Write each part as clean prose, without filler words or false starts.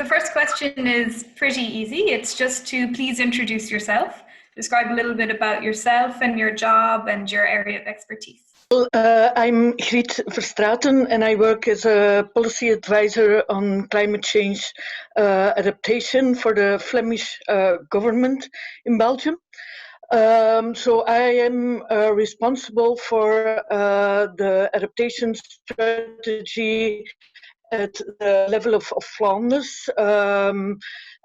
first question is pretty easy. It's just to please introduce yourself, describe a little bit about yourself and your job and your area of expertise. I'm Griet Verstraeten and I work as a policy advisor on climate change adaptation for the Flemish government in Belgium. So I am responsible for the adaptation strategy at the level of Flanders.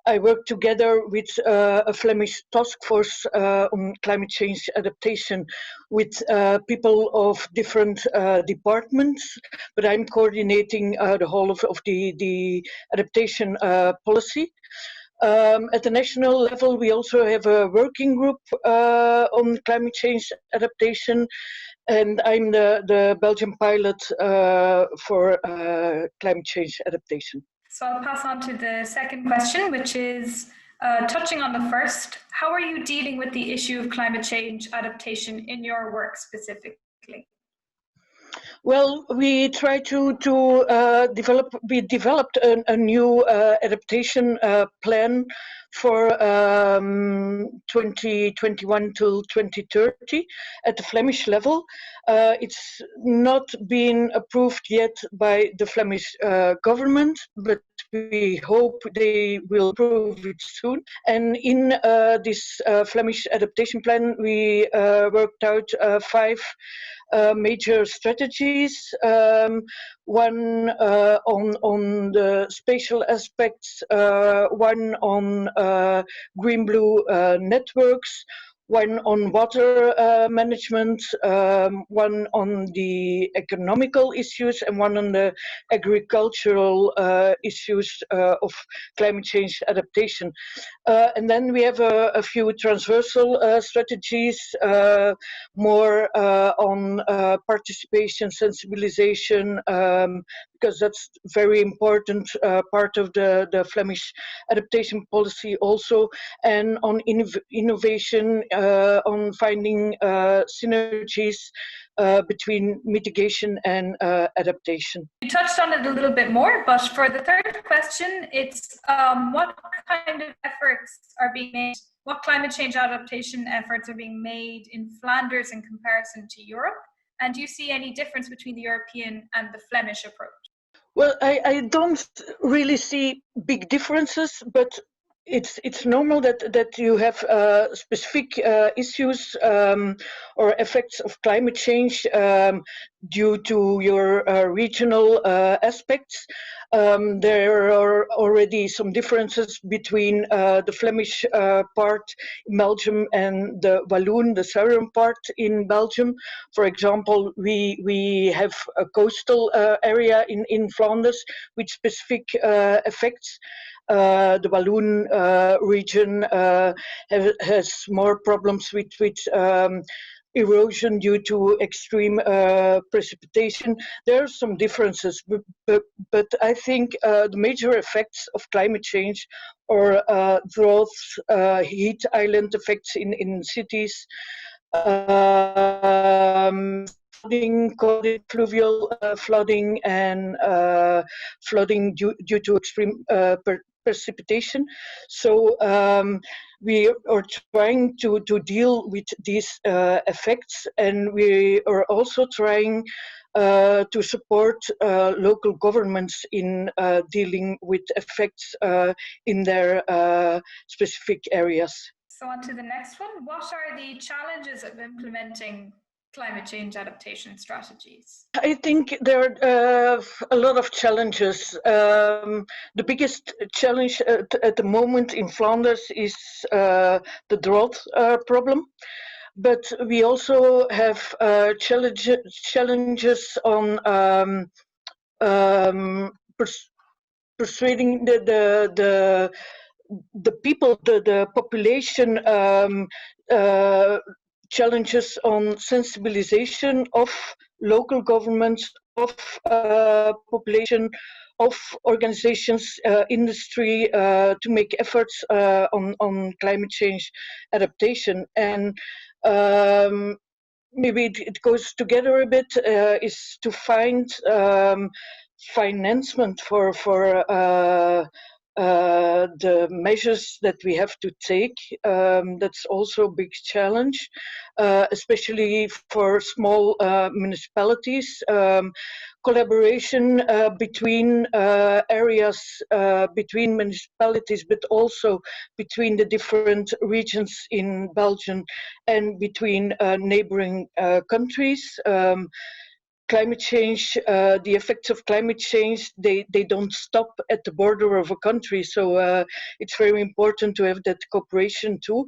I work together with a Flemish task force on climate change adaptation with people of different departments, but I'm coordinating the whole of the adaptation policy. At the national level, we also have a working group on climate change adaptation, and I'm the Belgian pilot for climate change adaptation. So I'll pass on to the second question, which is touching on the first. How are you dealing with the issue of climate change adaptation in your work specifically? Well, we try to develop. We developed a new adaptation plan for 2021 till 2030 at the Flemish level. It's not been approved yet by the Flemish government, but we hope they will approve it soon. And in this Flemish adaptation plan, we worked out 5 major strategies, one on the spatial aspects, one on green-blue networks, one on water management, one on the economical issues, and one on the agricultural issues of climate change adaptation. And then we have a few transversal strategies, more on participation, sensibilization, because that's very important part of the Flemish adaptation policy also, and on innovation, on finding synergies between mitigation and adaptation. You touched on it a little bit more, but for the third question, it's what kind of efforts are being made, what climate change adaptation efforts are being made in Flanders in comparison to Europe? And do you see any difference between the European and the Flemish approach? Well, I don't really see big differences, but it's normal that you have specific issues or effects of climate change due to your regional aspects. There are already some differences between the Flemish part in Belgium and the Walloon, the southern part in Belgium. For example, we have a coastal area in Flanders with specific effects. The Walloon region has more problems with erosion due to extreme precipitation. There are some differences, but I think the major effects of climate change are droughts, heat island effects in cities, flooding, fluvial flooding, and flooding due to extreme precipitation. So we are trying to deal with these effects, and we are also trying to support local governments in dealing with effects in their specific areas. So on to the next one. What are the challenges of implementing climate change adaptation strategies? I think there are a lot of challenges. The biggest challenge at the moment in Flanders is the drought problem. But we also have challenges on persuading the people, the population, challenges on sensibilization of local governments, of population, of organizations, industry, to make efforts on climate change adaptation. And maybe it goes together a bit, is to find financement for the measures that we have to take. That's also a big challenge, especially for small municipalities. Collaboration between areas, between municipalities, but also between the different regions in Belgium and between neighboring countries. Climate change, the effects of climate change, they don't stop at the border of a country. So it's very important to have that cooperation too.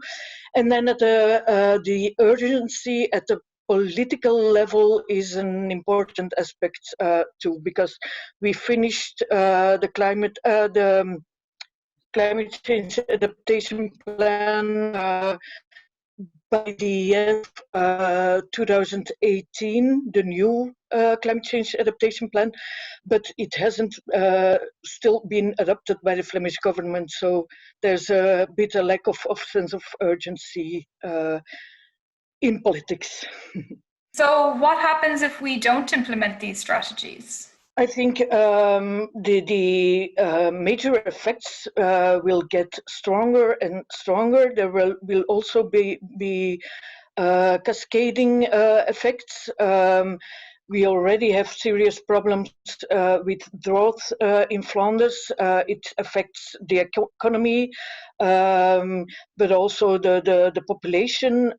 And then at the urgency at the political level is an important aspect too, because we finished the climate change adaptation plan by the end of 2018, the new climate change adaptation plan, but it hasn't still been adopted by the Flemish government. So there's a bit of lack of sense of urgency in politics. So what happens if we don't implement these strategies? I think the major effects will get stronger and stronger. There will also be cascading effects. We already have serious problems with drought in Flanders. It affects the economy, but also the population.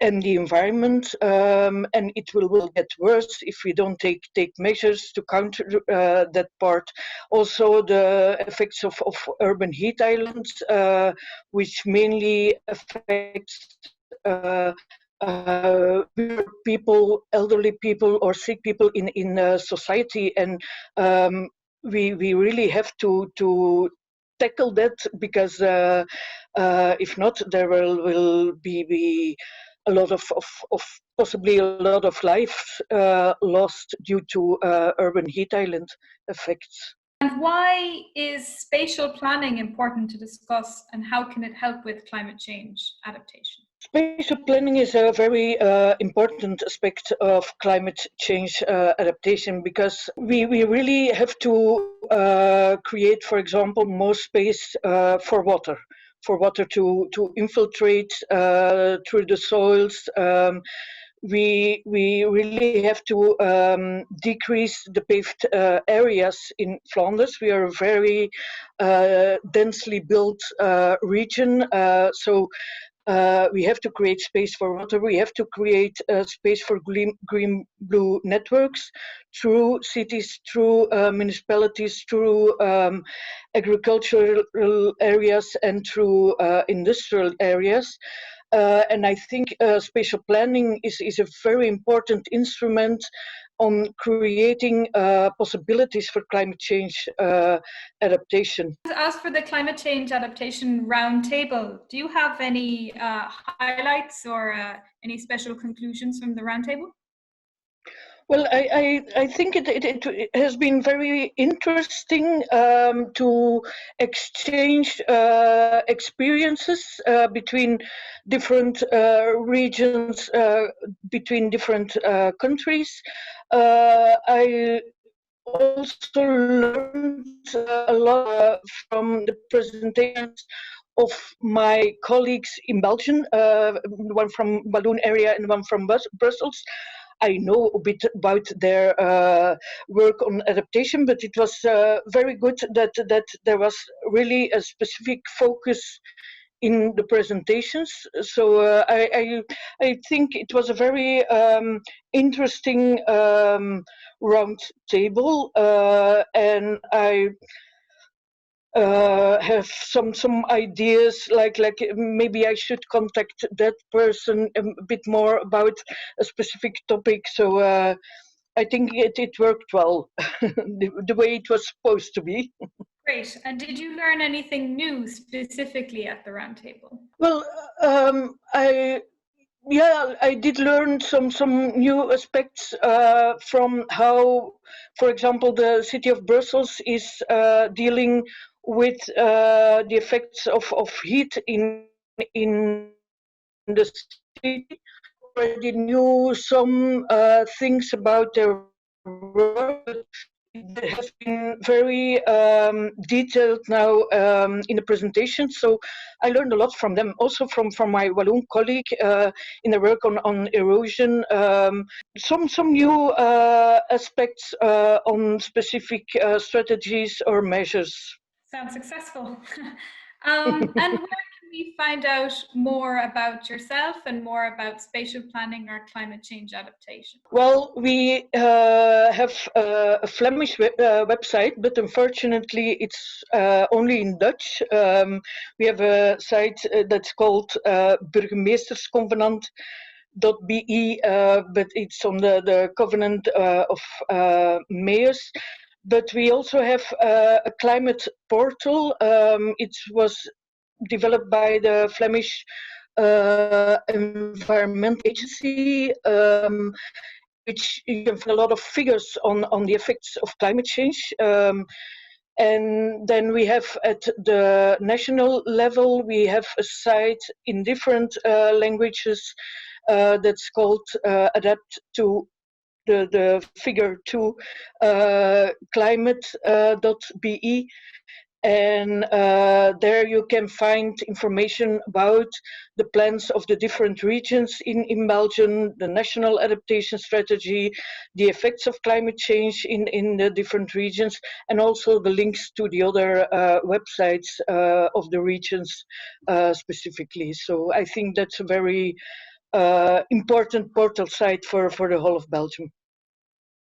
And the environment, and it will get worse if we don't take measures to counter that part. Also, the effects of urban heat islands, which mainly affects people, elderly people, or sick people in society, and we really have to tackle that, because if not, there will be a lot of possibly a lot of lives lost due to urban heat island effects. And why is spatial planning important to discuss, and how can it help with climate change adaptation? Spatial planning is a very important aspect of climate change adaptation, because we really have to create, for example, more space for water to infiltrate through the soils. We really have to decrease the paved areas in Flanders. We are a very densely built region, so we have to create space for water. We have to create space for green-blue networks through cities, through municipalities, through agricultural areas, and through industrial areas. And I think spatial planning is a very important instrument on creating possibilities for climate change adaptation. As for the climate change adaptation roundtable, do you have any highlights or any special conclusions from the roundtable? Well, I think it has been very interesting to exchange experiences between different regions, between different countries. I also learned a lot from the presentations of my colleagues in Belgium, one from Walloon area and one from Brussels. I know a bit about their work on adaptation, but it was very good that there was really a specific focus in the presentations. So I think it was a very interesting round table, and I have some ideas, like maybe I should contact that person a bit more about a specific topic. So I think it worked well, the way it was supposed to be. Great. And did you learn anything new specifically at the roundtable? Well, I did learn some new aspects from how, for example, the city of Brussels is dealing with the effects of heat in the city. Already knew some things about their work, it has been very detailed now in the presentation, so I learned a lot from them, also from my Walloon colleague in the work on erosion, some new aspects on specific strategies or measures. Sounds successful. And where can we find out more about yourself and more about spatial planning or climate change adaptation? Well, we have a Flemish website, but unfortunately it's only in Dutch. We have a site that's called burgemeestersconvenant.be, but it's on the covenant of mayors. But we also have a climate portal. It was developed by the Flemish Environment Agency, which you can find a lot of figures on the effects of climate change. And then we have at the national level, we have a site in different languages that's called Adapt to the figure 2 climate.be. And there you can find information about the plans of the different regions in Belgium, the national adaptation strategy, the effects of climate change in the different regions, and also the links to the other websites of the regions specifically. So I think that's a very important portal site for the whole of Belgium.